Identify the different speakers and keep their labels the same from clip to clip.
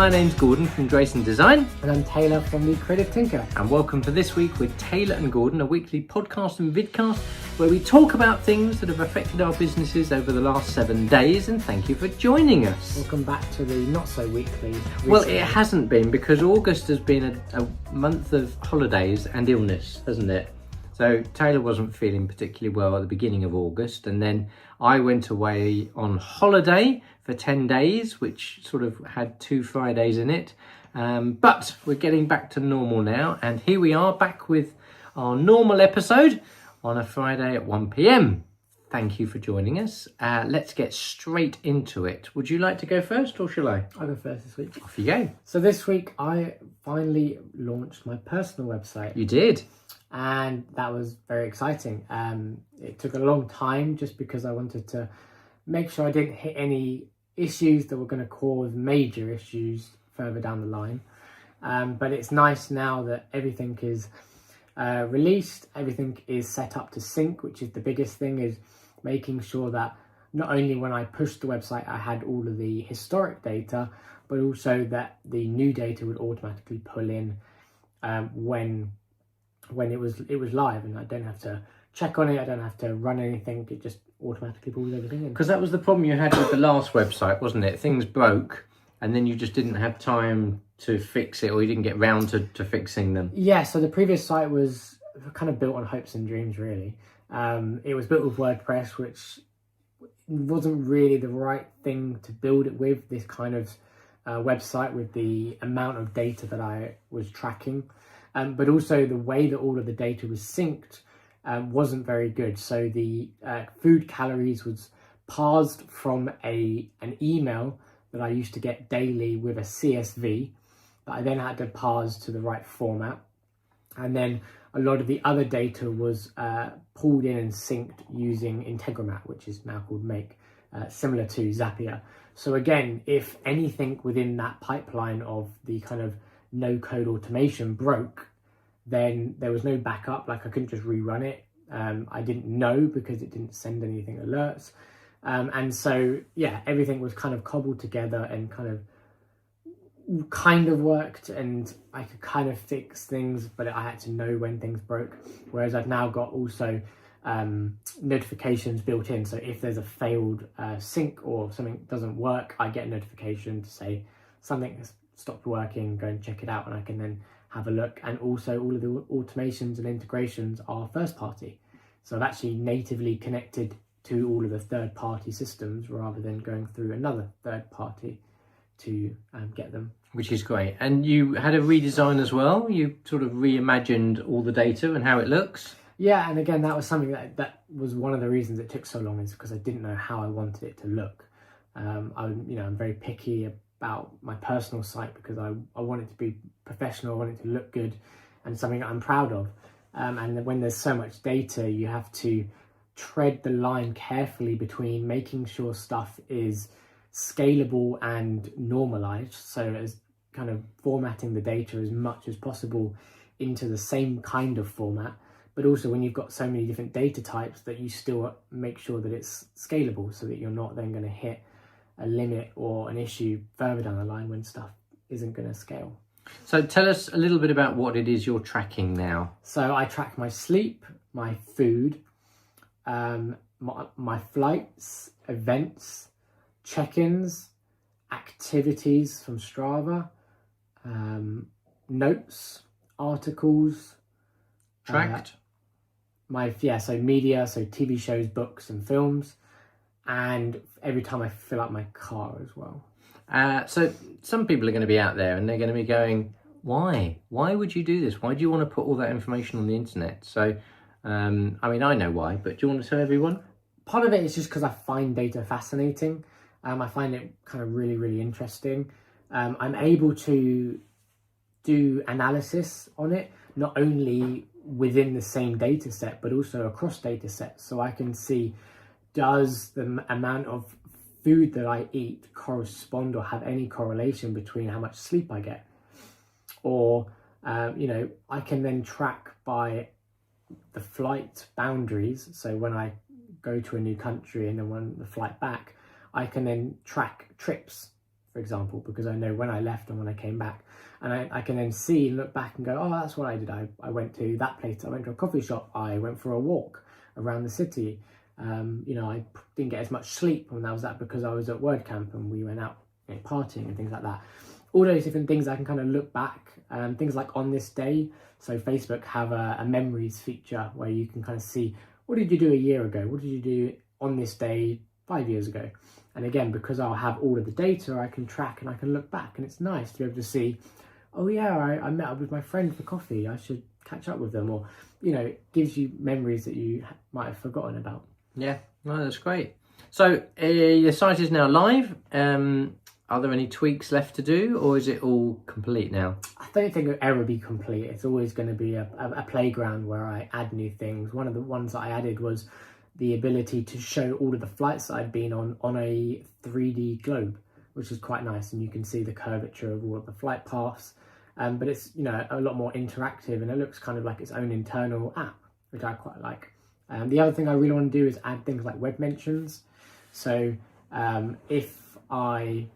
Speaker 1: my name's Gordon from Drayson Design.
Speaker 2: And I'm Taylor from The Creative Tinker.
Speaker 1: And welcome to This Week with Taylor and Gordon, a weekly podcast and vidcast where we talk about things that have affected our businesses over the last 7 days, and thank you for joining us.
Speaker 2: Welcome back to the not so weekly.
Speaker 1: Well, it hasn't been, because August has been a month of holidays and illness, hasn't it? So Taylor wasn't feeling particularly well at the beginning of August, and then I went away on holiday for 10 days, which sort of had 2 Fridays in it. But we're getting back to normal now, and here we are back with our normal episode on a Friday at 1 p.m. Thank you for joining us. Let's get straight into it. Would you like to go first, or shall I?
Speaker 2: I'll go first this week.
Speaker 1: Off you go.
Speaker 2: So this week I finally launched my personal website.
Speaker 1: You did?
Speaker 2: And that was very exciting. It took a long time just because I wanted to make sure I didn't hit any issues that were going to cause major issues further down the line. But it's nice now that everything is released, everything is set up to sync, which is the biggest thing, is making sure that not only when I pushed the website I had all of the historic data, but also that the new data would automatically pull in when it was live, and I don't have to check on it, I don't have to run anything, it just automatically pulls everything in.
Speaker 1: Because that was the problem you had with the last website, wasn't it? Things broke and then you just didn't have time to fix it, or you didn't get round to fixing them.
Speaker 2: Yeah, so the previous site was kind of built on hopes and dreams, really. It was built with WordPress, which wasn't really the right thing to build it with, this kind of website with the amount of data that I was tracking. But also the way that all of the data was synced wasn't very good. So the food calories was parsed from an email that I used to get daily with a CSV that I then had to parse to the right format. And then a lot of the other data was pulled in and synced using Integromat, which is now called Make, similar to Zapier. So again, if anything within that pipeline of the kind of no-code automation broke, then there was no backup. Like, I couldn't just rerun it. I didn't know because it didn't send anything alerts. And so, yeah, everything was kind of cobbled together and kind of worked, and I could kind of fix things, but I had to know when things broke. Whereas I've now got also notifications built in. So if there's a failed sync or something doesn't work, I get a notification to say something has stopped working, go and check it out, and I can then have a look. And also all of the automations and integrations are first party. So I've actually natively connected to all of the third party systems rather than going through another third party to get them.
Speaker 1: Which is great. And you had a redesign as well. You sort of reimagined all the data and how it looks.
Speaker 2: Yeah, and again, that was something that was one of the reasons it took so long, is because I didn't know how I wanted it to look. I'm very picky about my personal site because I want it to be professional, I want it to look good, and something I'm proud of. And when there's so much data, you have to tread the line carefully between making sure stuff is scalable and normalized, so as kind of formatting the data as much as possible into the same kind of format, but also when you've got so many different data types that you still make sure that it's scalable, so that you're not then going to hit a limit or an issue further down the line when stuff isn't going to scale.
Speaker 1: So tell us a little bit about what it is you're tracking now.
Speaker 2: So I track my sleep, my food, my flights, events, check-ins, activities from Strava, notes, articles.
Speaker 1: Tracked?
Speaker 2: So media, so TV shows, books and films, and every time I fill up my car as well.
Speaker 1: So some people are going to be out there and they're going to be going, why? Why would you do this? Why do you want to put all that information on the internet? So, I know why, but do you want to tell everyone?
Speaker 2: Part of it is just because I find data fascinating. I find it kind of really, really interesting. I'm able to do analysis on it, not only within the same data set, but also across data sets. So I can see, does the amount of food that I eat correspond or have any correlation between how much sleep I get? Or, I can then track by the flight boundaries. So when I go to a new country and then when the flight back, I can then track trips for example, because I know when I left and when I came back, and I can then see and look back and go, oh, that's what I did. I went to that place, I went to a coffee shop, I went for a walk around the city. You know, I didn't get as much sleep when that was that because I was at WordCamp and we went out, you know, partying and things like that. All those different things I can kind of look back, things like on this day. So Facebook have a memories feature where you can kind of see, what did you do a year ago? What did you do on this day 5 years ago? And again, because I'll have all of the data, I can track and I can look back, and it's nice to be able to see, oh yeah, I met up with my friend for coffee, I should catch up with them, or, you know, it gives you memories that you might have forgotten about.
Speaker 1: Yeah, no, that's great. So your site is now live. Are there any tweaks left to do, or is it all complete now?
Speaker 2: I don't think it'll ever be complete. It's always going to be a playground where I add new things. One of the ones that I added was the ability to show all of the flights I'd been on a 3D globe, which is quite nice, and you can see the curvature of all of the flight paths. But it's, you know, a lot more interactive, and it looks kind of like its own internal app, which I quite like. The other thing I really want to do is add things like web mentions. So if I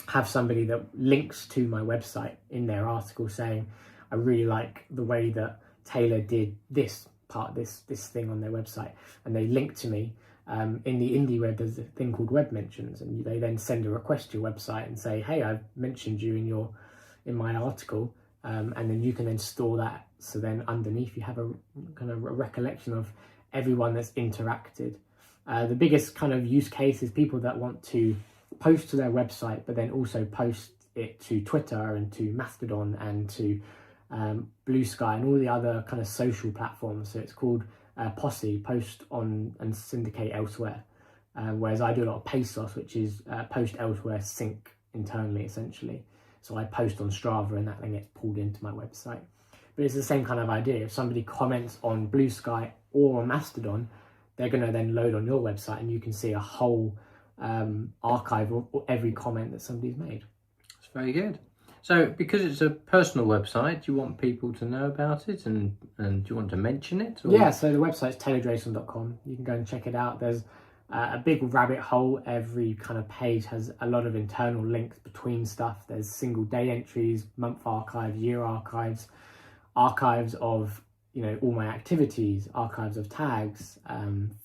Speaker 2: have somebody that links to my website in their article saying, I really like the way that Taylor did this part, this thing on their website, and they link to me, in the indie web there's a thing called web mentions, and they then send a request to your website and say, hey, I've mentioned you in my article, and then you can then store that, so then underneath you have a kind of a recollection of everyone that's interacted. The biggest kind of use case is people that want to post to their website, but then also post it to Twitter and to Mastodon and to Blue Sky and all the other kind of social platforms. So it's called POSSE, post on and syndicate elsewhere. Whereas I do a lot of PESOS, which is post elsewhere, sync internally, essentially. So I post on Strava and that then gets pulled into my website. But it's the same kind of idea. If somebody comments on Blue Sky or on Mastodon, they're going to then load on your website and you can see a whole archive of every comment that somebody's made.
Speaker 1: That's very good. So because it's a personal website, do you want people to know about it, and do you want to mention it? Or?
Speaker 2: Yeah, so the website's taylordrayson.com. You can go and check it out. There's a big rabbit hole. Every kind of page has a lot of internal links between stuff. There's single day entries, month archive, year archives, archives of, you know, all my activities, archives of tags,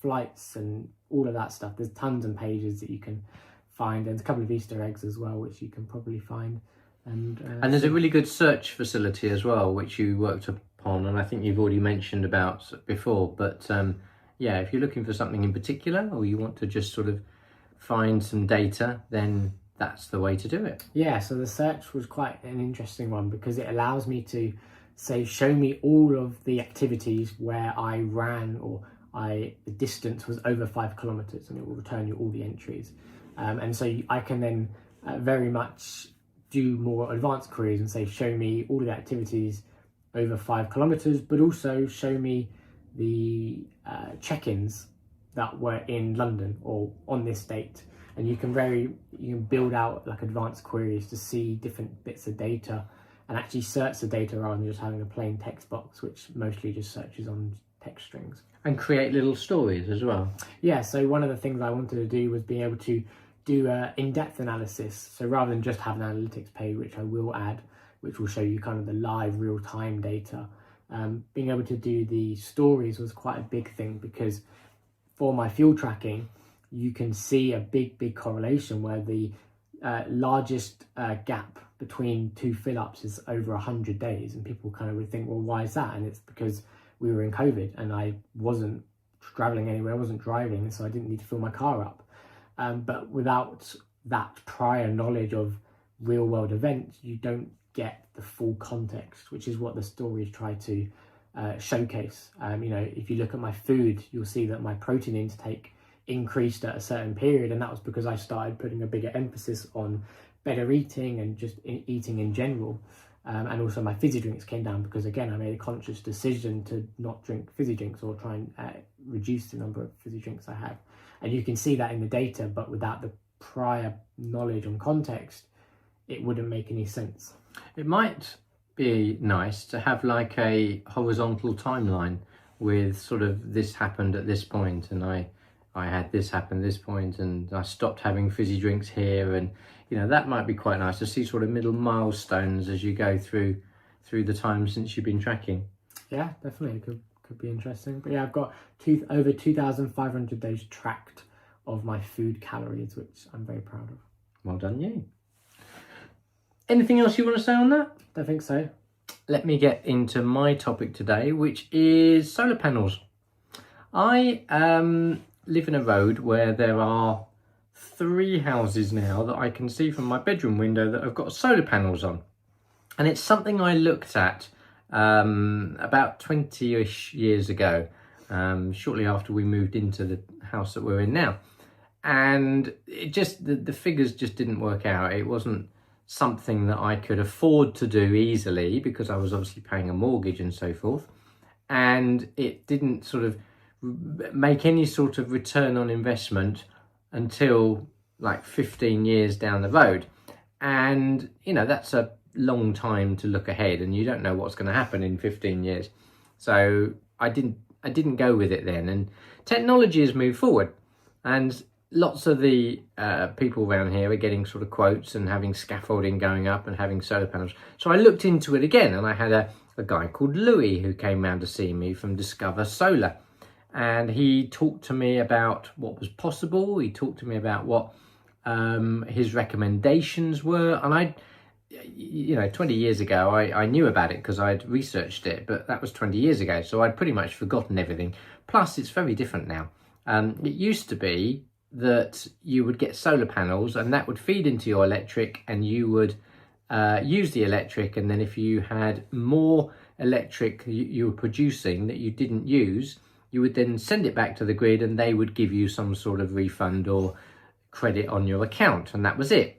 Speaker 2: flights, and all of that stuff. There's tons of pages that you can find. There's a couple of Easter eggs as well, which you can probably find. And
Speaker 1: there's a really good search facility as well, which you worked upon, and I think you've already mentioned about before. But yeah, if you're looking for something in particular, or you want to just sort of find some data, then that's the way to do it.
Speaker 2: Yeah, so the search was quite an interesting one because it allows me to say, show me all of the activities where I ran or the distance was over 5 kilometers, and it will return you all the entries. And so I can then very much do more advanced queries and say, show me all of the activities over 5 kilometers, but also show me the check-ins that were in London or on this date. And you can build out like advanced queries to see different bits of data and actually search the data rather than just having a plain text box, which mostly just searches on text strings.
Speaker 1: And create little stories as well.
Speaker 2: Yeah, so one of the things I wanted to do was be able to do in-depth analysis. So rather than just have an analytics page, which I will add, which will show you kind of the live real-time data, being able to do the stories was quite a big thing, because for my fuel tracking, you can see a big correlation where the largest gap between two fill-ups is over 100 days, and people kind of would think, well, why is that? And it's because we were in COVID and I wasn't traveling anywhere, I wasn't driving, so I didn't need to fill my car up. But without that prior knowledge of real world events, you don't get the full context, which is what the stories try to showcase. You know, if you look at my food, you'll see that my protein intake increased at a certain period, and that was because I started putting a bigger emphasis on better eating and just eating in general. And also my fizzy drinks came down because, again, I made a conscious decision to not drink fizzy drinks or try and reduce the number of fizzy drinks I have. And you can see that in the data, but without the prior knowledge and context, it wouldn't make any sense.
Speaker 1: It might be nice to have like a horizontal timeline with sort of this happened at this point, and I had this happen at this point, and I stopped having fizzy drinks here, and you know, that might be quite nice to see sort of middle milestones as you go through the time since you've been tracking.
Speaker 2: Yeah, definitely. It could be interesting. But yeah, I've got over 2,500 days tracked of my food calories, which I'm very proud of.
Speaker 1: Well done, you. Anything else you want to say on that?
Speaker 2: Don't think so.
Speaker 1: Let me get into my topic today, which is solar panels. I live in a road where there are 3 houses now that I can see from my bedroom window that have got solar panels on. And it's something I looked at about 20-ish years ago, shortly after we moved into the house that we're in now. And it just, the figures just didn't work out. It wasn't something that I could afford to do easily because I was obviously paying a mortgage and so forth. And it didn't sort of make any sort of return on investment until like 15 years down the road. And, you know, that's a long time to look ahead, and you don't know what's going to happen in 15 years. So I didn't go with it then. And technology has moved forward, and lots of the people around here are getting sort of quotes and having scaffolding going up and having solar panels. So I looked into it again, and I had a guy called Louis who came round to see me from Discover Solar. And he talked to me about what was possible. He talked to me about what his recommendations were. And you know, 20 years ago, I knew about it because I'd researched it, but that was 20 years ago. So I'd pretty much forgotten everything. Plus, it's very different now. It used to be that you would get solar panels and that would feed into your electric, and you would use the electric. And then if you had more electric you were producing that you didn't use, you would then send it back to the grid, and they would give you some sort of refund or credit on your account, and that was it.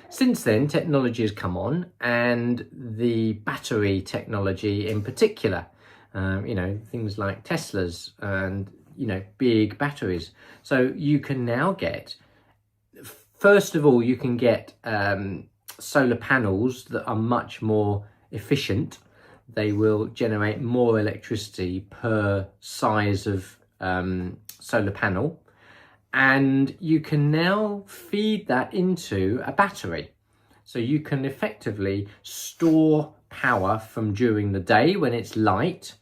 Speaker 1: Since then, technology has come on, and the battery technology in particular, you know, things like Teslas and, you know, big batteries. So you can now get, first of all, you can get solar panels that are much more efficient. They will generate more electricity per size of solar panel. And you can now feed that into a battery. So you can effectively store power from during the day when it's light,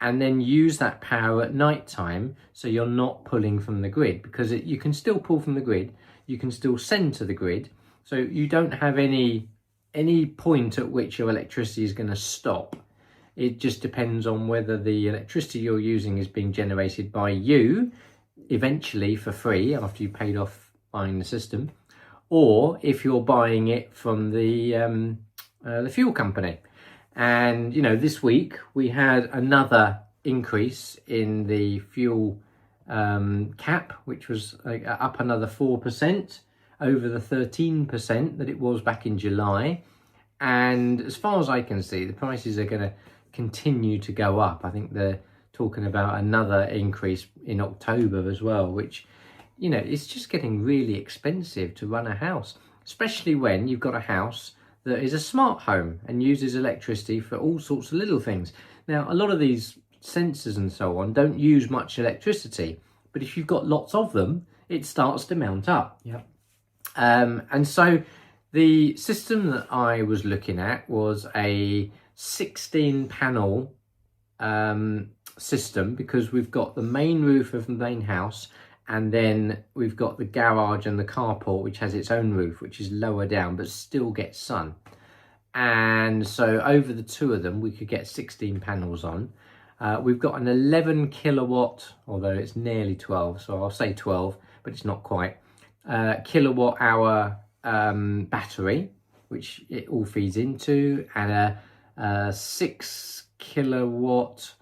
Speaker 1: and then use that power at night time, so you're not pulling from the grid, because you can still pull from the grid, you can still send to the grid, so you don't have any point at which your electricity is going to stop. It just depends on whether the electricity you're using is being generated by you, eventually for free after you paid off buying the system, or if you're buying it from the fuel company. And, you know, this week we had another increase in the fuel cap, which was up another 4% over the 13% that it was back in July. And as far as I can see, the prices are going to continue to go up. I think they're talking about another increase in October as well, which, you know, it's just getting really expensive to run a house, especially when you've got a house that is a smart home and uses electricity for all sorts of little things. Now, a lot of these sensors and so on don't use much electricity, but if you've got lots of them, it starts to mount up.
Speaker 2: Yep.
Speaker 1: And so the system that I was looking at was a 16 panel system, because we've got the main roof of the main house, and then we've got the garage and the carport, which has its own roof, which is lower down but still gets sun. And so over the two of them we could get 16 panels on. We've got an 11 kilowatt, although it's nearly 12, so I'll say 12, but it's not quite, kilowatt hour battery, which it all feeds into, and a 6 kilowatt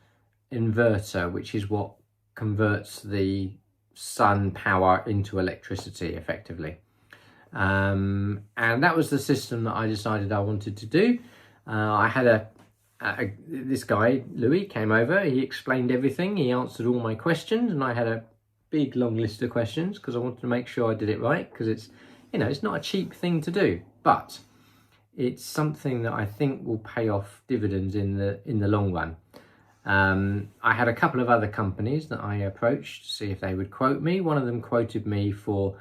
Speaker 1: inverter, which is what converts the sun power into electricity effectively. And that was the system that I decided I wanted to do. I had this guy, Louis, came over, he explained everything, he answered all my questions, and I had a big long list of questions because I wanted to make sure I did it right, because it's, you know, it's not a cheap thing to do, but it's something that I think will pay off dividends in the long run. I had a couple of other companies that I approached to see if they would quote me. One of them quoted me for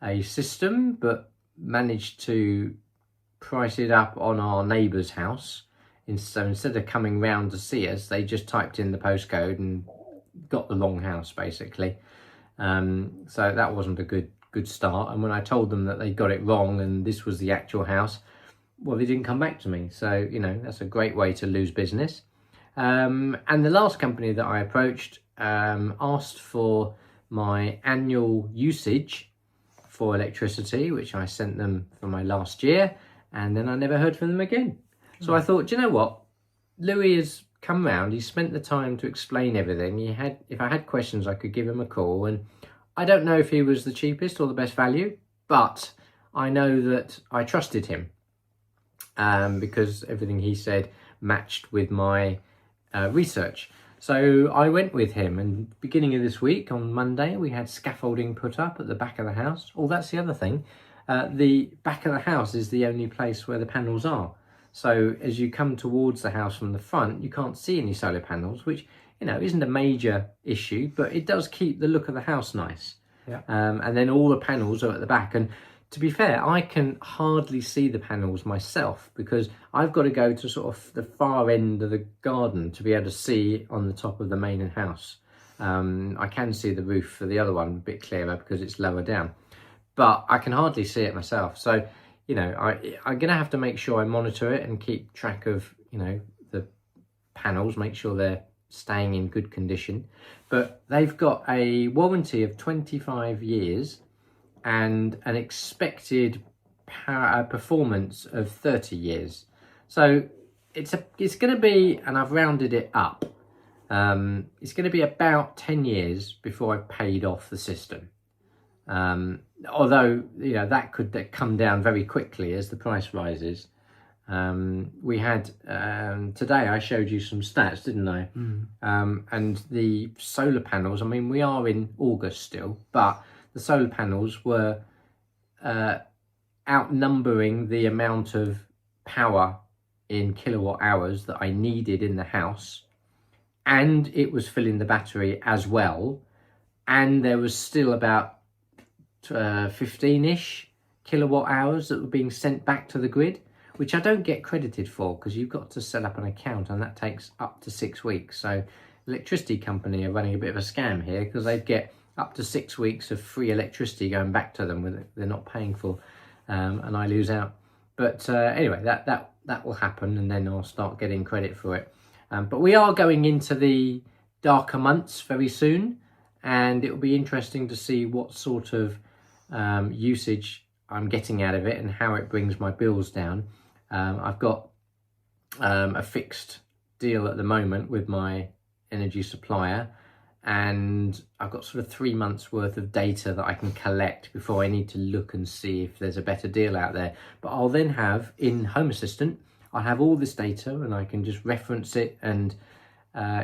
Speaker 1: a system, but managed to price it up on our neighbour's house. So instead of coming round to see us, they just typed in the postcode and got the wrong house, basically. So that wasn't a good start. And when I told them that they got it wrong and this was the actual house, well, they didn't come back to me. So, you know, that's a great way to lose business. And the last company that I approached asked for my annual usage for electricity, which I sent them for my last year, and then I never heard from them again. So I thought, do you know what? Louis has come round, he spent the time to explain everything. If I had questions, I could give him a call, and I don't know if he was the cheapest or the best value, but I know that I trusted him because everything he said matched with my research. So I went with him, and beginning of this week on Monday we had scaffolding put up at the back of the house. Oh, that's the other thing. The back of the house is the only place where the panels are. So as you come towards the house from the front, you can't see any solar panels, which, you know, isn't a major issue, but it does keep the look of the house nice.
Speaker 2: Yeah.
Speaker 1: And then all the panels are at the back. And to be fair, I can hardly see the panels myself because I've got to go to sort of the far end of the garden to be able to see on the top of the main house. I can see the roof for the other one a bit clearer because it's lower down, but I can hardly see it myself. So, you know, I'm going to have to make sure I monitor it and keep track of, you know, the panels, make sure they're staying in good condition. But they've got a warranty of 25 years and an expected performance of 30 years. So it's going to be, and I've rounded it up, it's going to be about 10 years before I've paid off the system. Although, you know, that could come down very quickly as the price rises. We had, today I showed you some stats, didn't I? And the solar panels, I mean, we are in August still, but the solar panels were outnumbering the amount of power in kilowatt hours that I needed in the house. And it was filling the battery as well. And there was still about 15-ish kilowatt hours that were being sent back to the grid, which I don't get credited for because you've got to set up an account and that takes up to 6 weeks. So electricity company are running a bit of a scam here because they get up to 6 weeks of free electricity going back to them with they're not paying for, and I lose out. But anyway, that will happen, and then I'll start getting credit for it. But we are going into the darker months very soon, and it will be interesting to see what sort of usage I'm getting out of it and how it brings my bills down. I've got a fixed deal at the moment with my energy supplier, and I've got sort of 3 months worth of data that I can collect before I need to look and see if there's a better deal out there. But I'll then have in Home Assistant, I'll have all this data and I can just reference it, and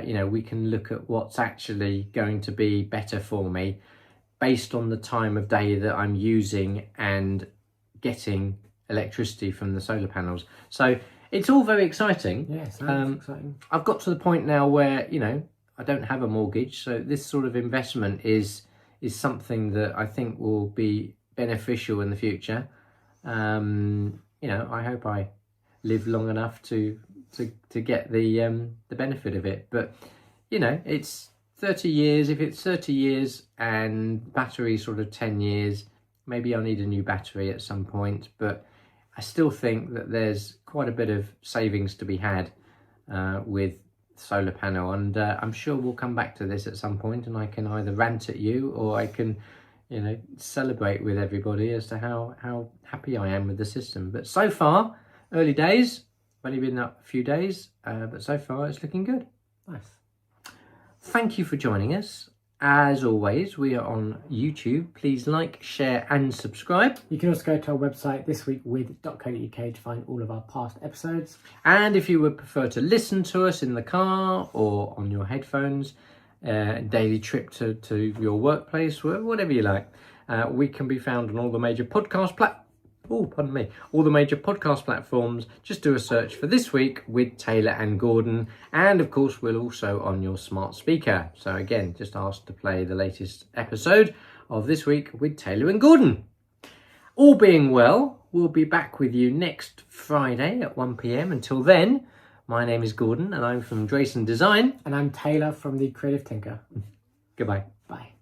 Speaker 1: you know, we can look at what's actually going to be better for me based on the time of day that I'm using and getting electricity from the solar panels. So it's all very exciting.
Speaker 2: Yeah, sounds exciting.
Speaker 1: I've got to the point now where, you know, I don't have a mortgage, so this sort of investment is something that I think will be beneficial in the future. You know, I hope I live long enough to get the benefit of it. But, you know, it's 30 years. If it's 30 years and battery sort of 10 years, maybe I'll need a new battery at some point. But I still think that there's quite a bit of savings to be had with solar panel, and I'm sure we'll come back to this at some point, and I can either rant at you or I can, you know, celebrate with everybody as to how happy I am with the system. But so far, early days, only been up a few days, but so far it's looking good.
Speaker 2: Nice.
Speaker 1: Thank you for joining us. As always, we are on YouTube. Please like, share and subscribe.
Speaker 2: You can also go to our website thisweekwith.co.uk to find all of our past episodes.
Speaker 1: And if you would prefer to listen to us in the car or on your headphones, daily trip to your workplace, whatever you like, we can be found on all the major podcast all the major podcast platforms. Just do a search for This Week with Taylor and Gordon, and of course we're also on your smart speaker. So again, just ask to play the latest episode of This Week with Taylor and Gordon. All being well, we'll be back with you next Friday at 1 p.m. Until then, my name is Gordon and I'm from Drayson Design.
Speaker 2: And I'm Taylor from the Creative Tinker.
Speaker 1: Goodbye.
Speaker 2: Bye.